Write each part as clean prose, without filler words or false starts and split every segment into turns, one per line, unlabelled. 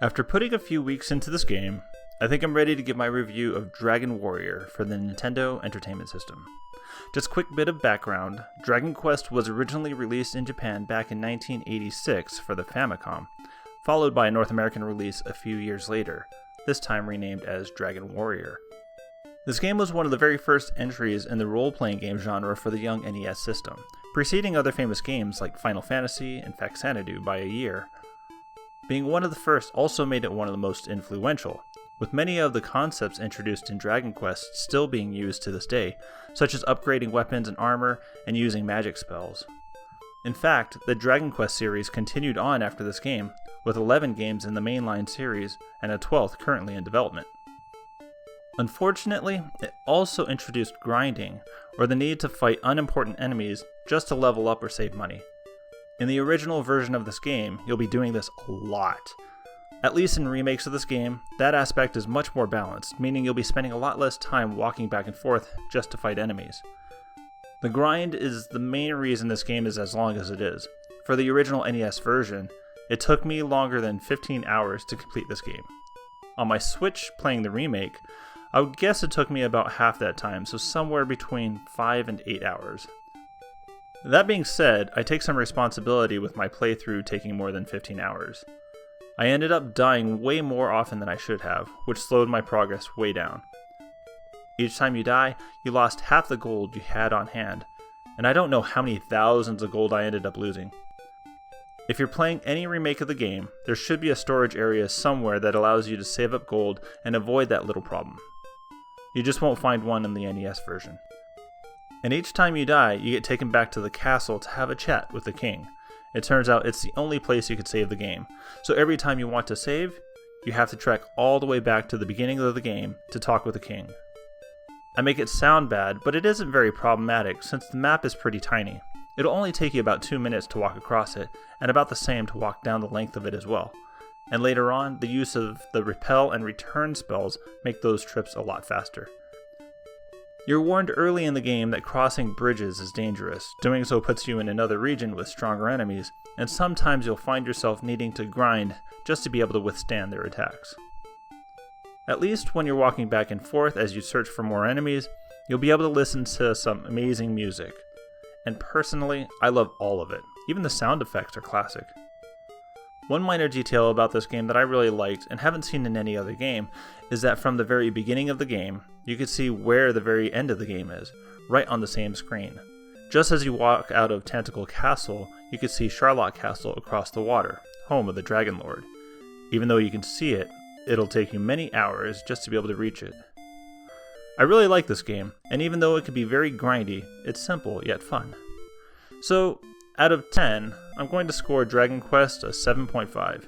After putting a few weeks into this game, I think I'm ready to give my review of Dragon Warrior for the Nintendo Entertainment System. Just a quick bit of background, Dragon Quest was originally released in Japan back in 1986 for the Famicom, followed by a North American release a few years later, this time renamed as Dragon Warrior. This game was one of the very first entries in the role-playing game genre for the young NES system, preceding other famous games like Final Fantasy and Faxanadu by a year. Being one of the first also made it one of the most influential, with many of the concepts introduced in Dragon Quest still being used to this day, such as upgrading weapons and armor and using magic spells. In fact, the Dragon Quest series continued on after this game, with 11 games in the mainline series and a 12th currently in development. Unfortunately, it also introduced grinding, or the need to fight unimportant enemies just to level up or save money. In the original version of this game, you'll be doing this a lot. At least in remakes of this game, that aspect is much more balanced, meaning you'll be spending a lot less time walking back and forth just to fight enemies. The grind is the main reason this game is as long as it is. For the original NES version, it took me longer than 15 hours to complete this game. On my Switch playing the remake, I would guess it took me about half that time, so somewhere between 5 and 8 hours. That being said, I take some responsibility with my playthrough taking more than 15 hours. I ended up dying way more often than I should have, which slowed my progress way down. Each time you die, you lost half the gold you had on hand, and I don't know how many thousands of gold I ended up losing. If you're playing any remake of the game, there should be a storage area somewhere that allows you to save up gold and avoid that little problem. You just won't find one in the NES version. And each time you die, you get taken back to the castle to have a chat with the king. It turns out it's the only place you could save the game, so every time you want to save, you have to trek all the way back to the beginning of the game to talk with the king. I make it sound bad, but it isn't very problematic since the map is pretty tiny. It'll only take you about 2 minutes to walk across it, and about the same to walk down the length of it as well. And later on, the use of the repel and return spells make those trips a lot faster. You're warned early in the game that crossing bridges is dangerous. Doing so puts you in another region with stronger enemies, and sometimes you'll find yourself needing to grind just to be able to withstand their attacks. At least when you're walking back and forth as you search for more enemies, you'll be able to listen to some amazing music. And personally, I love all of it. Even the sound effects are classic. One minor detail about this game that I really liked and haven't seen in any other game is that from the very beginning of the game, you can see where the very end of the game is, right on the same screen. Just as you walk out of Tentacle Castle, you can see Charlotte Castle across the water, home of the Dragon Lord. Even though you can see it, it'll take you many hours just to be able to reach it. I really like this game, and even though it can be very grindy, it's simple yet fun. So, out of 10, I'm going to score Dragon Quest a 7.5.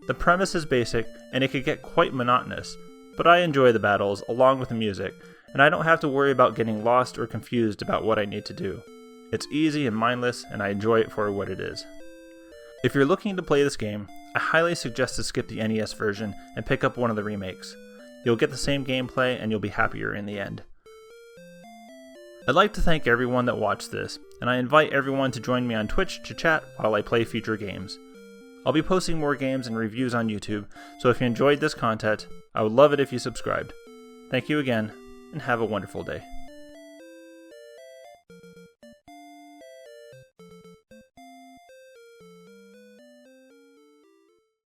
The premise is basic, and it could get quite monotonous, but I enjoy the battles along with the music, and I don't have to worry about getting lost or confused about what I need to do. It's easy and mindless, and I enjoy it for what it is. If you're looking to play this game, I highly suggest to skip the NES version and pick up one of the remakes. You'll get the same gameplay, and you'll be happier in the end. I'd like to thank everyone that watched this, and I invite everyone to join me on Twitch to chat while I play future games. I'll be posting more games and reviews on YouTube, so if you enjoyed this content, I would love it if you subscribed. Thank you again, and have a wonderful day.